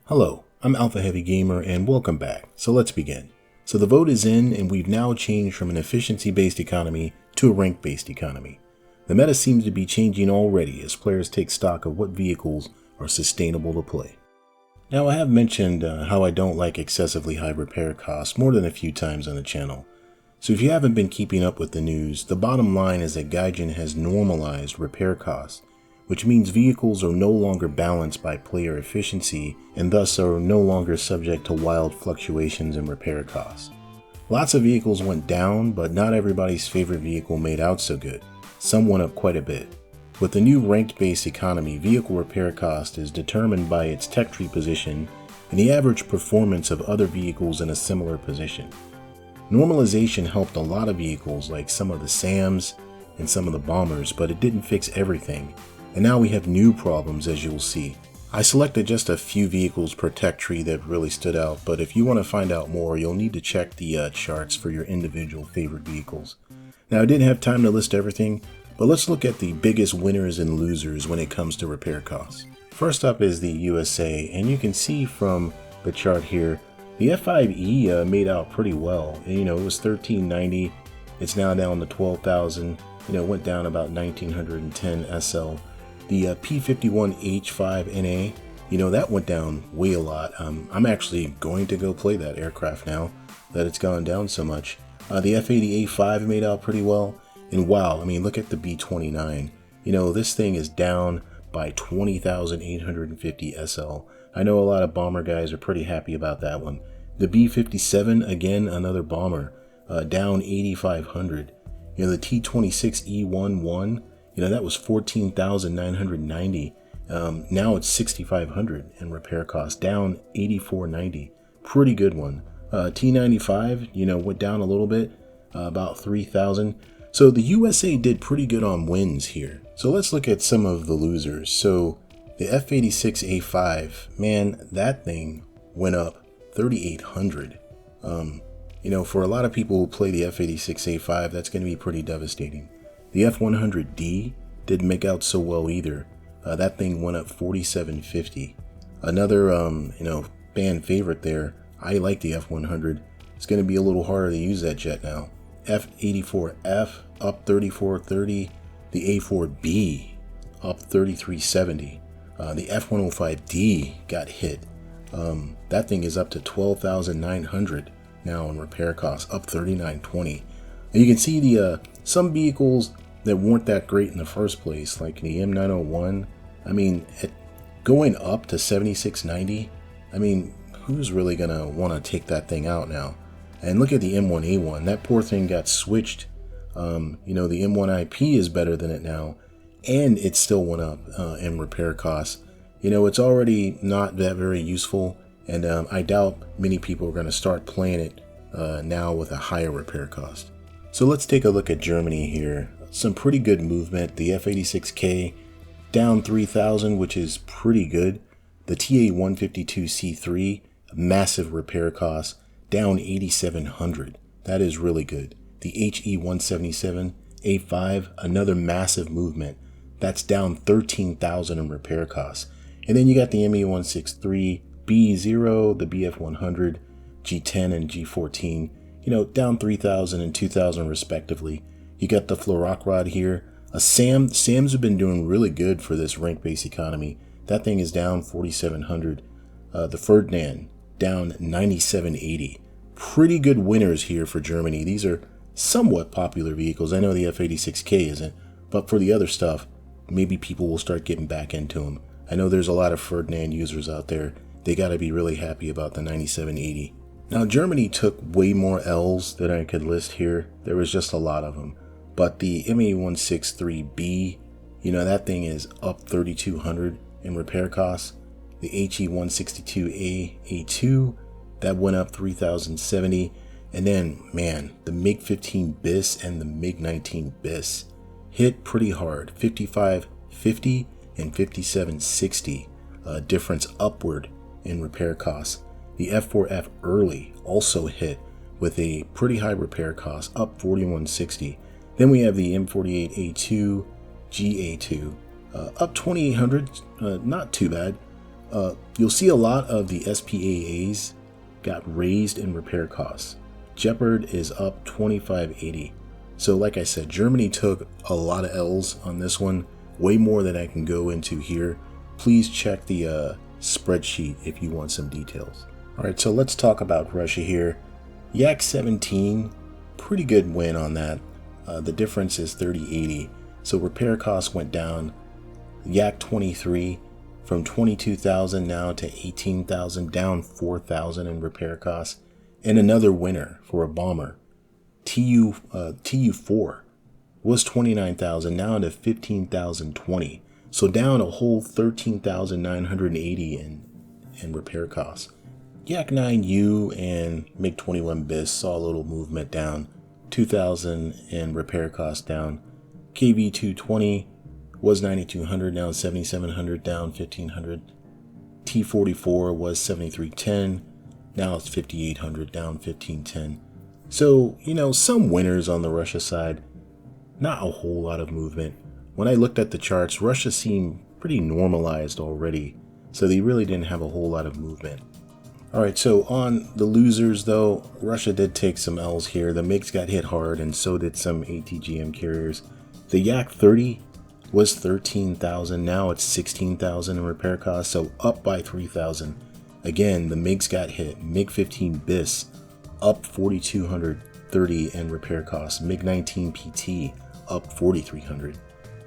Hello, I'm Alpha Heavy Gamer and welcome back. So let's begin. So the vote is in and we've now changed from an efficiency-based economy to a rank-based economy. The meta seems to be changing already as players take stock of what vehicles are sustainable to play. Now I have mentioned how I don't like excessively high repair costs more than a few times on the channel. So if you haven't been keeping up with the news, the bottom line is that gaijin has normalized repair costs, which means vehicles are no longer balanced by player efficiency and thus are no longer subject to wild fluctuations in repair costs. Lots of vehicles went down, but not everybody's favorite vehicle made out so good. Some went up quite a bit. With the new ranked-based economy, vehicle repair cost is determined by its tech tree position and the average performance of other vehicles in a similar position. Normalization helped a lot of vehicles like some of the SAMs and some of the bombers, but it didn't fix everything. And now we have new problems, as you'll see. I selected just a few vehicles per tech tree that really stood out, but if you want to find out more, you'll need to check the charts for your individual favorite vehicles. Now, I didn't have time to list everything, but let's look at the biggest winners and losers when it comes to repair costs. First up is the USA, and you can see from the chart here, the F5E made out pretty well. And, it was $1390, it's now down to $12,000, it went down about $1,910 SL. The P51H5NA, that went down way a lot. I'm actually going to go play that aircraft now that it's gone down so much. The F80A5 made out pretty well. And wow, look at the B29. This thing is down by 20,850 SL. I know a lot of bomber guys are pretty happy about that one. The B57, again, another bomber, down 8,500. The T26E11, that was 14,990. Now it's 6,500 in repair cost, down 8,490. Pretty good one. T95, went down a little bit, about 3,000. So the USA did pretty good on wins here. So let's look at some of the losers. So the F86A5, man, that thing went up 3,800. For a lot of people who play the F86A5, that's going to be pretty devastating. The F100D didn't make out so well either. That thing went up 4,750. Another, fan favorite there. I like the F100. It's going to be a little harder to use that jet now. F84F up 3,430. The A4B up 3,370. The F105D got hit. That thing is up to 12,900 now in repair costs, up 3,920. And you can see the some vehicles that weren't that great in the first place, like the M901. Going up to 7,690. Who's really gonna want to take that thing out now? And look at the M1A1. That poor thing got switched. The M1IP is better than it now, and it still went up in repair costs. It's already not that very useful, and I doubt many people are going to start playing it now with a higher repair cost. So let's take a look at Germany here. Some pretty good movement. The F86K down 3,000, which is pretty good. The TA152C3, massive repair costs, down 8,700. That is really good. The HE177A5, another massive movement. That's down 13,000 in repair costs. And then you got the ME163B0, the BF100, G10 and G14, down 3,000 and 2,000 respectively. You got the Florokrod here. Sams have been doing really good for this rank-based economy. That thing is down 4,700. The Ferdinand down 9,780. Pretty good winners here for Germany. These are somewhat popular vehicles. I know the F86K isn't, but for the other stuff, maybe people will start getting back into them. I know there's a lot of Ferdinand users out there. They got to be really happy about the 9780. Now, Germany took way more L's than I could list here. There was just a lot of them. But the ME163B, that thing is up 3,200 in repair costs. The HE162A2, that went up 3,070. And then, man, the MiG-15 BIS and the MiG-19 BIS hit pretty hard. 5550 and 5760 difference upward in repair costs. The F4F early also hit with a pretty high repair cost, up 4160. Then we have the M48A2 GA2, up 2800, not too bad. You'll see a lot of the SPAAs got raised in repair costs. Jeopard is up 2580. So like I said, Germany took a lot of L's on this one, way more than I can go into here. Please check the spreadsheet if you want some details. Alright, so let's talk about Russia here. Yak 17, pretty good win on that. The difference is 3080. So repair costs went down. Yak 23 from 22,000 now to 18,000, down 4,000 in repair costs. And another winner for a bomber. TU4 was 29,000, now to 15,020. So down a whole 13,980 in repair costs. Yak 9U and MiG-21 BIS saw a little movement down, 2,000 in repair costs down. KV-220 was 9,200, now 7,700, down 1,500. T-44 was 7,310, now it's 5,800, down 1,510. So, some winners on the Russia side, not a whole lot of movement. When I looked at the charts, Russia seemed pretty normalized already, so they really didn't have a whole lot of movement. Alright, so on the losers though, Russia did take some L's here. The MiGs got hit hard, and so did some ATGM carriers. The Yak 30 was 13,000, now it's 16,000 in repair costs, so up by 3,000. Again, the MiGs got hit. MiG-15 BIS up 4,230 in repair costs. MiG-19 PT up 4,300.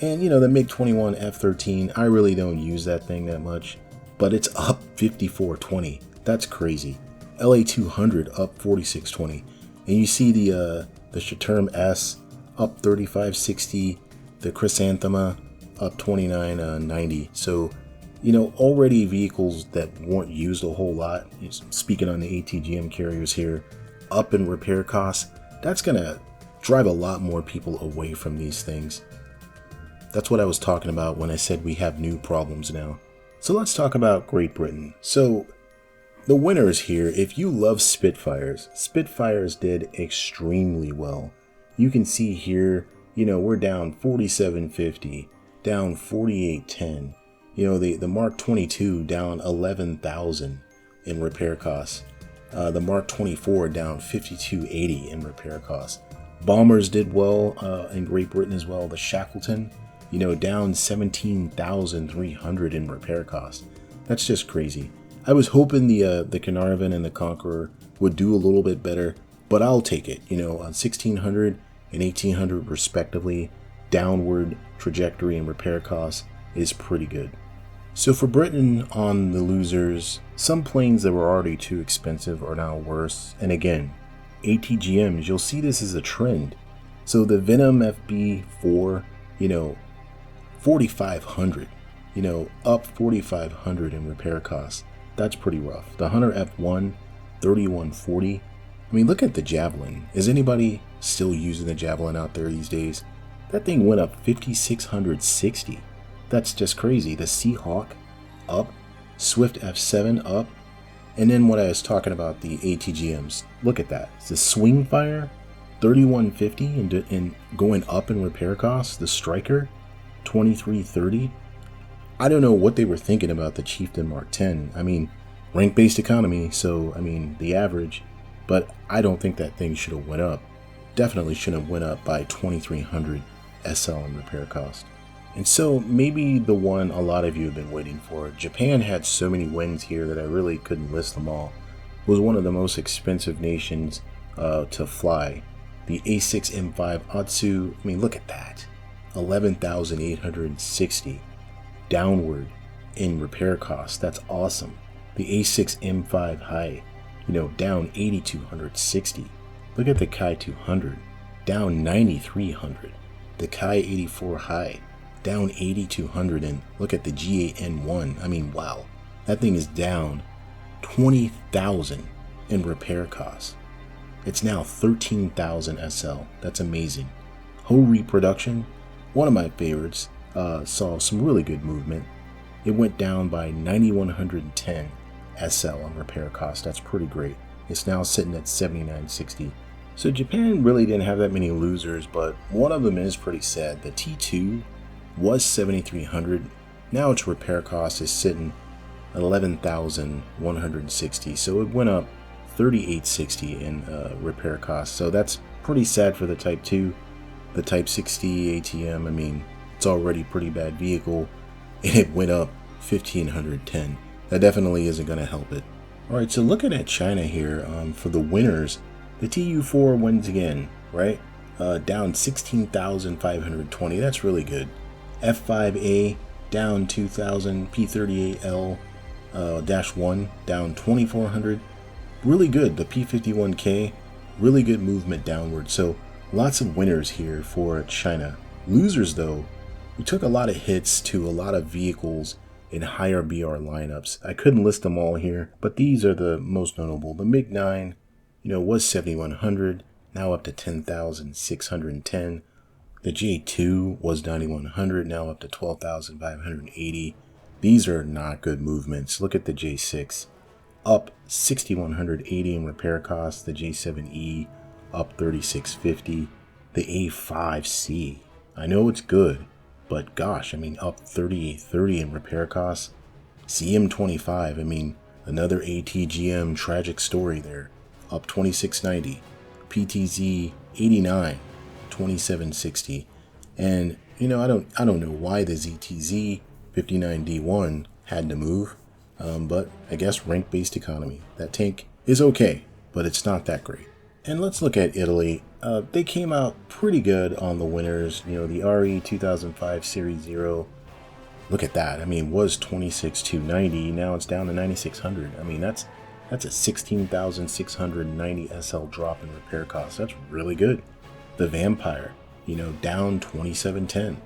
And the MiG-21 F-13, I really don't use that thing that much, but it's up 5,420. That's crazy. LA-200 up 4,620. And you see the Shaturm S up 3,560. The Chrysanthema up 2,990. So, already vehicles that weren't used a whole lot, speaking on the ATGM carriers here, up in repair costs, that's going to drive a lot more people away from these things. That's what I was talking about when I said we have new problems now. So let's talk about Great Britain. So the winners here, if you love Spitfires, Spitfires did extremely well. You can see here, we're down 4750, down 4810. The Mark 22 down 11,000 in repair costs. The Mark 24 down 5280 in repair costs. Bombers did well in Great Britain as well. The Shackleton, down 17,300 in repair costs. That's just crazy. I was hoping the Carnarvon and the Conqueror would do a little bit better, but I'll take it. On 1,600 and 1,800 respectively, downward trajectory in repair costs is pretty good. So for Britain on the losers, some planes that were already too expensive are now worse. And again, ATGMs, you'll see this as a trend. So the Venom FB4, 4,500, up 4,500 in repair costs. That's pretty rough. The Hunter F1, 3,140. I mean, look at the Javelin. Is anybody still using the Javelin out there these days? That thing went up 5,660. That's just crazy. The Seahawk up, Swift F7 up, and then what I was talking about, the ATGMs. Look at that. It's the Swingfire, 3,150 and going up in repair costs. The Striker, 2,330. I don't know what they were thinking about the Chieftain Mark 10. I mean, rank-based economy, so the average. But I don't think that thing should have went up. Definitely shouldn't have went up by 2,300 SL in repair cost. And so maybe the one a lot of you have been waiting for. Japan had so many wins here that I really couldn't list them all. It was one of the most expensive nations to fly. The A6M5 Atsu, look at that. 11,860 downward in repair costs. That's awesome. The A6M5 High, down 8,260. Look at the Kai 200, down 9,300. The Kai 84 High, down 8,200. And look at the GAN1. Wow. That thing is down 20,000 in repair costs. It's now 13,000 SL. That's amazing. Ho Reproduction, one of my favorites, saw some really good movement. It went down by 9,110 SL on repair costs. That's pretty great. It's now sitting at 7,960. So Japan really didn't have that many losers, but one of them is pretty sad. The T2 was 7,300. Now its repair cost is sitting 11,160. So it went up 3860 in repair costs. So that's pretty sad for the Type 2. The Type 60 ATM, I mean, it's already a pretty bad vehicle, and it went up 1,510. That definitely isn't going to help it. Alright, so looking at China here, for the winners, the TU4 wins again, right? Down 16,520, that's really good. F5A down 2,000, P38L -1 down 2,400, really good. The P51K, really good movement downward. So lots of winners here for China. Losers though, we took a lot of hits to a lot of vehicles in higher BR lineups. I couldn't list them all here, but these are the most notable. The MiG-9, was 7,100, now up to 10,610. The J2 was 9,100, now up to 12,580. These are not good movements. Look at the J6, up 6,180 in repair costs. The J7E up 3,650. The A5C, I know it's good, but gosh, I mean, up 3,830 in repair costs. CM25, I mean, another ATGM tragic story there, up 2,690. PTZ 89, 2,760. And I don't know why the ZTZ 59D1 had to move, but I guess rank-based economy. That tank is okay, but it's not that great. And let's look at Italy. They came out pretty good on the winners. The RE 2005 Series 0. Look at that. I mean, was 26,290. Now it's down to 9,600. I mean, that's a 16,690 SL drop in repair costs. That's really good. The Vampire, down 2,710.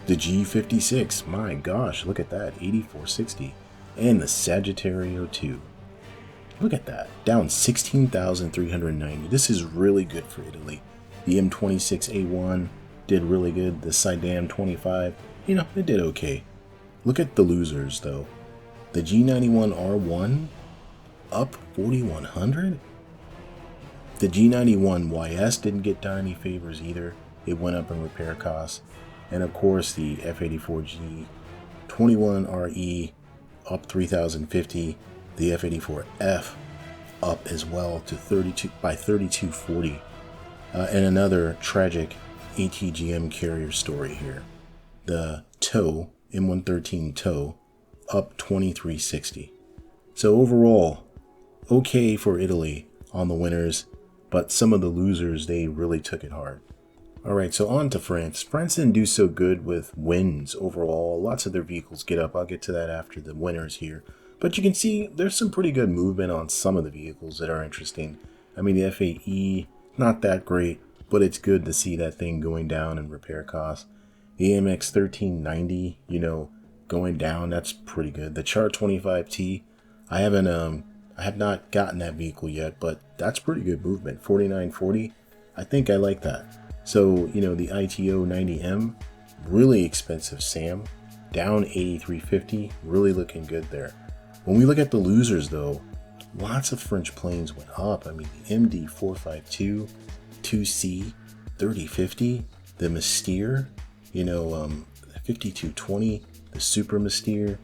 The G56, my gosh, look at that, 8,460. And the Sagittario 2. Look at that, down 16,390. This is really good for Italy. The M26A1 did really good. The Sidam 25, it did okay. Look at the losers though. The G91R1 up 4,100. The G91YS didn't get done any favors either. It went up in repair costs. And of course the F84G 21RE up 3,050. The F84F up as well to 3,240. And another tragic ATGM carrier story here. The TOW, M113 TOW, up 2,360. So overall, okay for Italy on the winners, but some of the losers, they really took it hard. Alright, so on to France. France didn't do so good with wins overall. Lots of their vehicles get up. I'll get to that after the winners here. But you can see there's some pretty good movement on some of the vehicles that are interesting. I mean, the F8E, not that great, but it's good to see that thing going down in repair costs. The AMX 1390, going down, that's pretty good. The Char 25T, I have not gotten that vehicle yet, but that's pretty good movement. 4940, I think I like that. So, the ITO 90M, really expensive SAM, down 8,350, really looking good there. When we look at the losers though, lots of French planes went up. I mean, the MD 452, 2C 3050, the Mystere, 5220, the Super Mystere,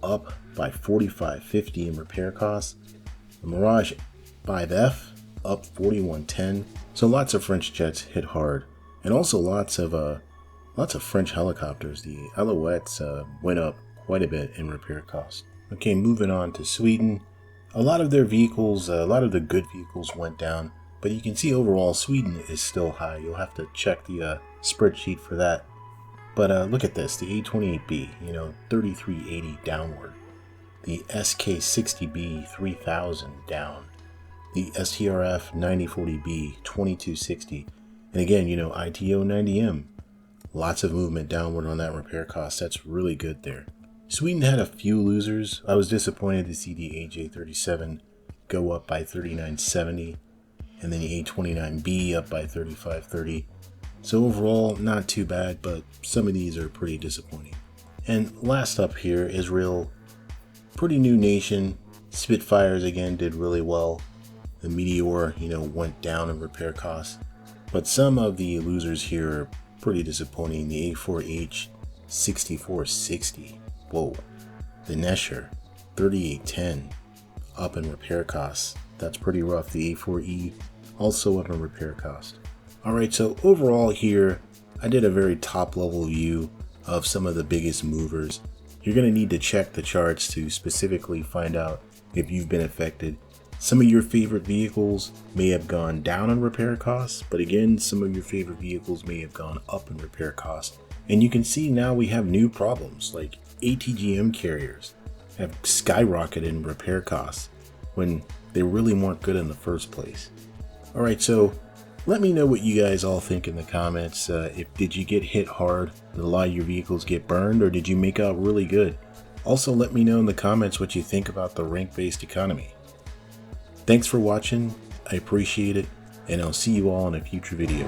up by 4550 in repair costs. The Mirage 5F up 4110. So lots of French jets hit hard, and also lots of French helicopters. The Alouettes went up quite a bit in repair costs. Okay, moving on to Sweden. A lot of their vehicles, a lot of the good vehicles went down, but you can see overall Sweden is still high. You'll have to check the spreadsheet for that. But look at this, the A28B, 3380 downward. The SK60B 3000 down. The STRF 9040B 2260. And again, ITO 90M. Lots of movement downward on that repair cost. That's really good there. Sweden had a few losers. I was disappointed to see the AJ37 go up by 3970. And then the A29B up by 3530. So overall, not too bad, but some of these are pretty disappointing. And last up here, Israel. Pretty new nation. Spitfires again did really well. The Meteor, went down in repair costs. But some of the losers here are pretty disappointing. The A4H 6460. Whoa. The Nesher 3810 up in repair costs. That's pretty rough. The A4E also up in repair cost. Alright, so overall here, I did a very top level view of some of the biggest movers. You're going to need to check the charts to specifically find out if you've been affected. Some of your favorite vehicles may have gone down in repair costs, but again, some of your favorite vehicles may have gone up in repair costs. And you can see now we have new problems, like ATGM carriers have skyrocketed in repair costs when they really weren't good in the first place. Alright, so let me know what you guys all think in the comments. Did you get hit hard? Did a lot of your vehicles get burned, or did you make out really good? Also, let me know in the comments what you think about the rank-based economy. Thanks for watching, I appreciate it, and I'll see you all in a future video.